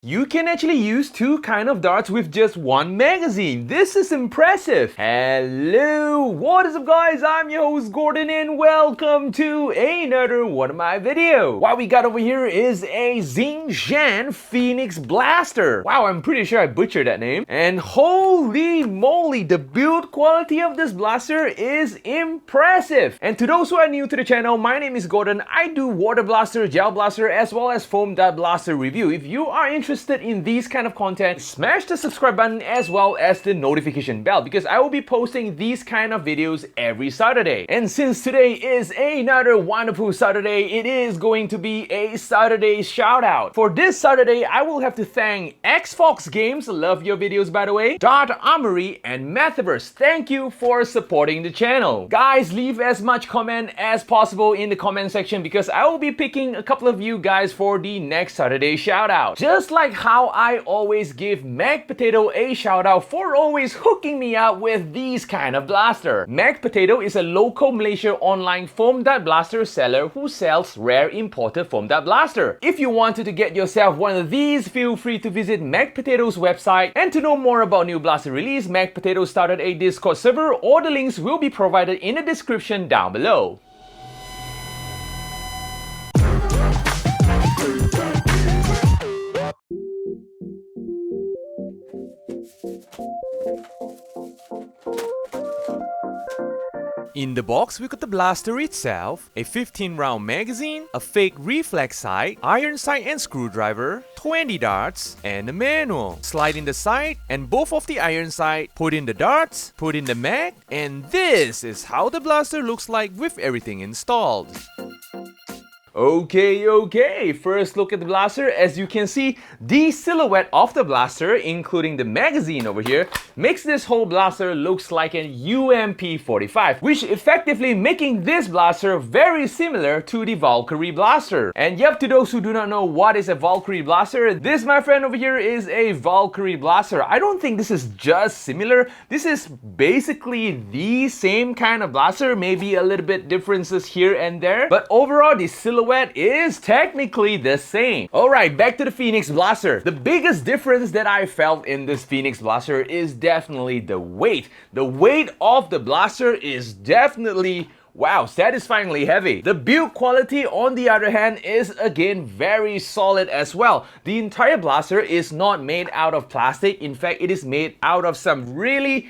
You can actually use two kind of darts with just one magazine. This is impressive. Hello, what is up guys? I'm your host Gordon and welcome to another one of my videos. What we got over here is a Xing Shen Phoenix Blaster. Wow, I'm pretty sure I butchered that name. And holy moly, the build quality of this blaster is impressive. And to those who are new to the channel, my name is Gordon. I do water blaster, gel blaster, as well as foam dart blaster review. If you are interested in these kind of content, smash the subscribe button as well as the notification bell because I will be posting these kind of videos every Saturday. And since today is another wonderful Saturday, it is going to be a Saturday shout out. For this Saturday, I will have to thank Xfox Games, love your videos by the way, Dart Armory and Metaverse. Thank you for supporting the channel. Guys, leave as much comment as possible in the comment section because I will be picking a couple of you guys for the next Saturday shout out. Just like how I always give MECH Potato a shout out for always hooking me up with these kind of blaster. MECH Potato is a local Malaysia online foam dart blaster seller who sells rare imported foam dart blaster. If you wanted to get yourself one of these, feel free to visit MECH Potato's website. And to know more about new blaster release, MECH Potato started a Discord server. All the links will be provided in the description down below. In the box, we got the blaster itself, a 15-round magazine, a fake reflex sight, iron sight and screwdriver, 20 darts, and a manual. Slide in the sight and both of the iron sight, put in the darts, put in the mag, and this is how the blaster looks like with everything installed. Okay, first look at the blaster. As you can see, the silhouette of the blaster, including the magazine over here, makes this whole blaster looks like an UMP45, which effectively making this blaster very similar to the Valkyrie blaster. And yep, to those who do not know what is a Valkyrie blaster, this, my friend over here, is a Valkyrie blaster. I don't think this is just similar. This is basically the same kind of blaster, maybe a little bit differences here and there, but overall the silhouette is technically the same. Alright, back to the Phoenix Blaster. The biggest difference that I felt in this Phoenix Blaster is definitely the weight. The weight of the blaster is definitely, wow, satisfyingly heavy. The build quality, on the other hand, is again very solid as well. The entire blaster is not made out of plastic. In fact, it is made out of some really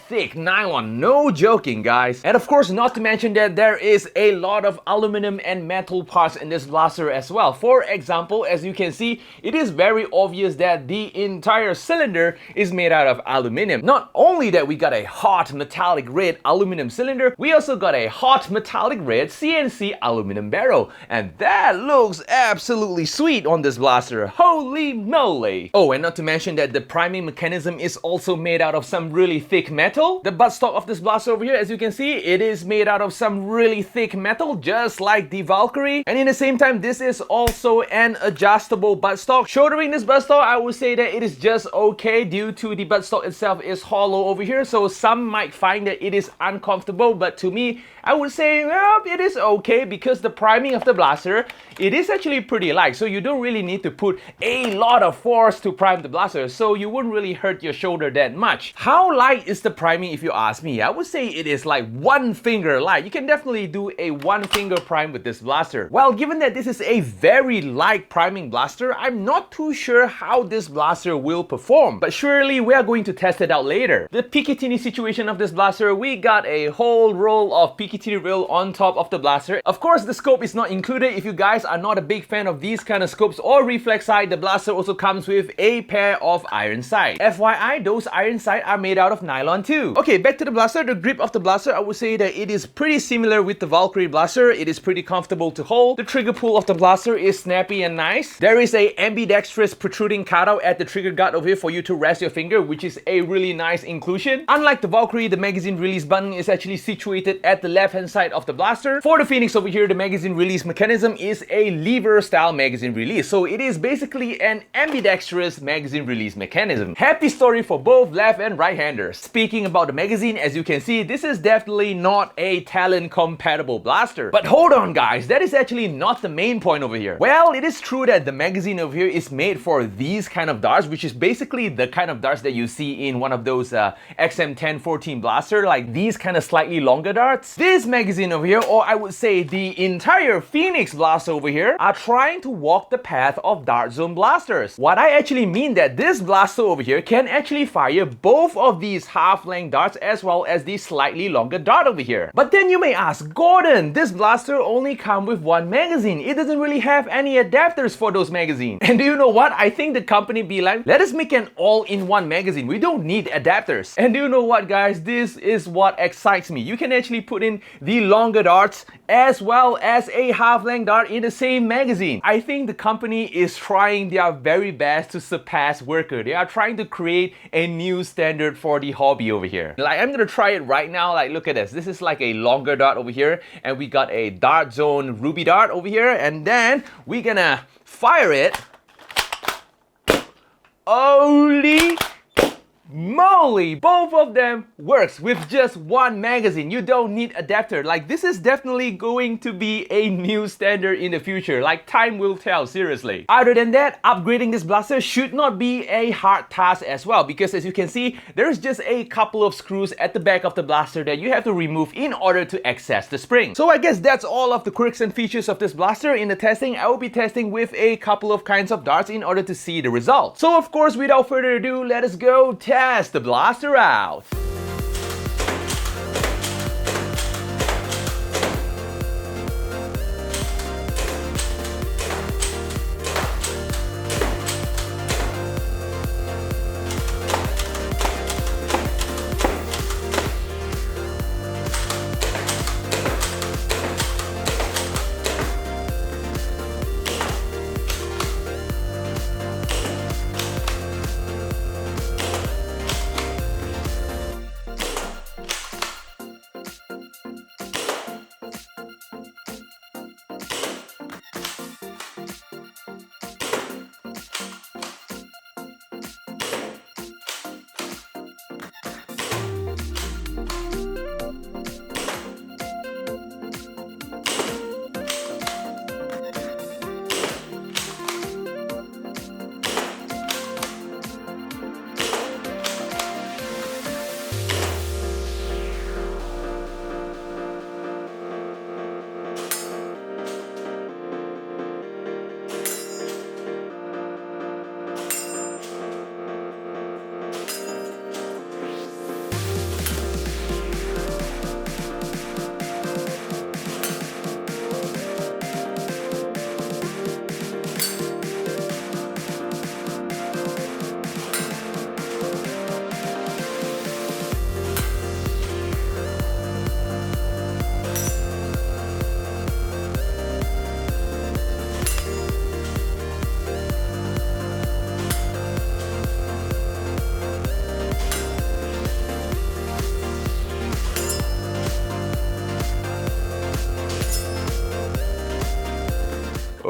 thick nylon. No joking, guys. And of course, not to mention that there is a lot of aluminum and metal parts in this blaster as well. For example, as you can see, it is very obvious that the entire cylinder is made out of aluminum. Not only that, we got a hot metallic red aluminum cylinder, we also got a hot metallic red CNC aluminum barrel, and that looks absolutely sweet on this blaster. Holy moly! Oh, and not to mention that the priming mechanism is also made out of some really thick metal. The buttstock of this blaster over here, as you can see, it is made out of some really thick metal, just like the Valkyrie. And in the same time, this is also an adjustable buttstock. Shouldering this buttstock, I would say that it is just okay due to the buttstock itself is hollow over here, so some might find that it is uncomfortable, but to me, I would say, well, it is okay because the priming of the blaster, it is actually pretty light, so you don't really need to put a lot of force to prime the blaster, so you wouldn't really hurt your shoulder that much. How light is the priming if you ask me? I would say it is like one finger light. You can definitely do a one finger prime with this blaster. Well, given that this is a very light priming blaster, I'm not too sure how this blaster will perform, but surely we are going to test it out later. The Picatinny situation of this blaster, we got a whole roll of Picatinny rail on top of the blaster. Of course, the scope is not included. If you guys are not a big fan of these kind of scopes or reflex sight, the blaster also comes with a pair of iron sight. FYI, those iron sight are made out of nylon too. Okay, back to the blaster. The grip of the blaster, I would say that it is pretty similar with the Valkyrie blaster. It is pretty comfortable to hold. The trigger pull of the blaster is snappy and nice. There is a ambidextrous protruding cutout at the trigger guard over here for you to rest your finger, which is a really nice inclusion. Unlike the Valkyrie, the magazine release button button is actually situated at the left hand side of the blaster. For the Phoenix over here, the magazine release mechanism is a lever style magazine release. So it is basically an ambidextrous magazine release mechanism. Happy story for both left and right handers. Speaking about the magazine, as you can see, this is definitely not a Talon compatible blaster. But hold on guys, that is actually not the main point over here. Well, it is true that the magazine over here is made for these kind of darts, which is basically the kind of darts that you see in one of those XM1014 blaster, like these kind of slightly longer darts. This magazine over here, or I would say the entire Phoenix blaster over here, are trying to walk the path of dart zone blasters. What I actually mean that this blaster over here can actually fire both of these half-length darts as well as the slightly longer dart over here. But then you may ask, Gordon, this blaster only comes with one magazine. It doesn't really have any adapters for those magazines. And do you know what? I think the company be like, let us make an all-in-one magazine. We don't need adapters. And do you know what guys? This is what excites me. You can actually put in the longer darts as well as a half-length dart in the same magazine. I think the company is trying their very best to surpass Worker. They are trying to create a new standard for the hobby over here. Like, I'm gonna try it right now. Like, look at this. This is like a longer dart over here, and we got a dart zone ruby dart over here, and then we're gonna fire it. Holy moly, both of them works with just one magazine. You don't need adapter. Like, this is definitely going to be a new standard in the future. Like, time will tell, seriously. Other than that, upgrading this blaster should not be a hard task as well, because as you can see, there's just a couple of screws at the back of the blaster that you have to remove in order to access the spring. So I guess that's all of the quirks and features of this blaster. In the testing, I will be testing with a couple of kinds of darts in order to see the results. So of course, without further ado, let us go test the blaster out.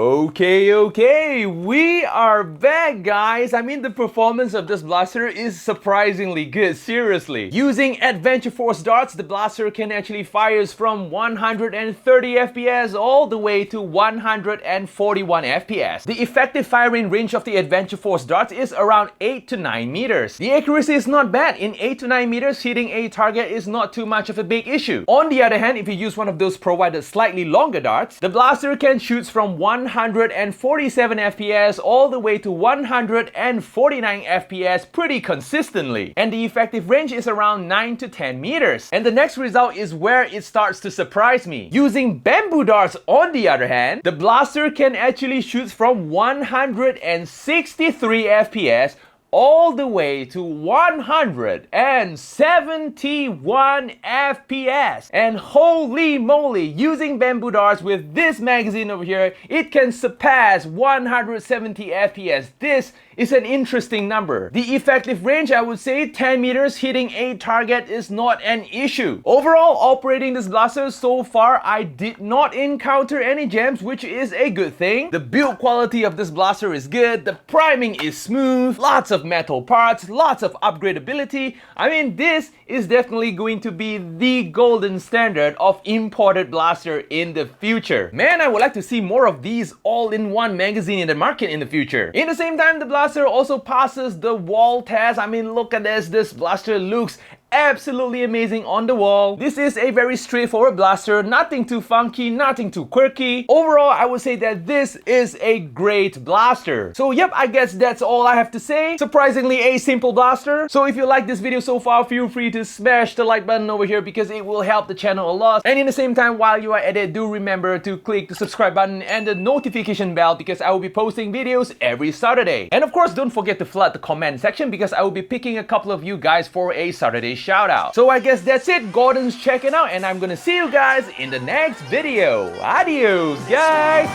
Okay, we are back guys. I mean, the performance of this blaster is surprisingly good, seriously. Using Adventure Force darts, the blaster can actually fire from 130 FPS all the way to 141 FPS. The effective firing range of the Adventure Force darts is around 8 to 9 meters. The accuracy is not bad. In 8 to 9 meters, hitting a target is not too much of a big issue. On the other hand, if you use one of those provided slightly longer darts, the blaster can shoot from 147 FPS all the way to 149 FPS pretty consistently. And the effective range is around 9 to 10 meters. And the next result is where it starts to surprise me. Using bamboo darts, on the other hand, the blaster can actually shoot from 163 FPS all the way to 171 FPS. And holy moly, using bamboo darts with this magazine over here, it can surpass 170 FPS. This is an interesting number. The effective range, I would say 10 meters hitting a target is not an issue. Overall, operating this blaster so far, I did not encounter any jams, which is a good thing. The build quality of this blaster is good, the priming is smooth, lots of metal parts, lots of upgradability. I mean, this is definitely going to be the golden standard of imported blaster in the future. Man, I would like to see more of these all-in-one magazine in the market in the future. In the same time, the blaster also passes the wall test. I mean, look at this blaster looks absolutely amazing on the wall. This is a very straightforward blaster, nothing too funky, nothing too quirky. Overall, I would say that this is a great blaster. So yep, I guess that's all I have to say. Surprisingly a simple blaster. So if you like this video so far, feel free to smash the like button over here because it will help the channel a lot. And in the same time, while you are at it, do remember to click the subscribe button and the notification bell because I will be posting videos every Saturday. And of course, don't forget to flood the comment section because I will be picking a couple of you guys for a Saturday shout out. So I guess that's it. Gordon's checking out and I'm gonna see you guys in the next video. Adios, guys.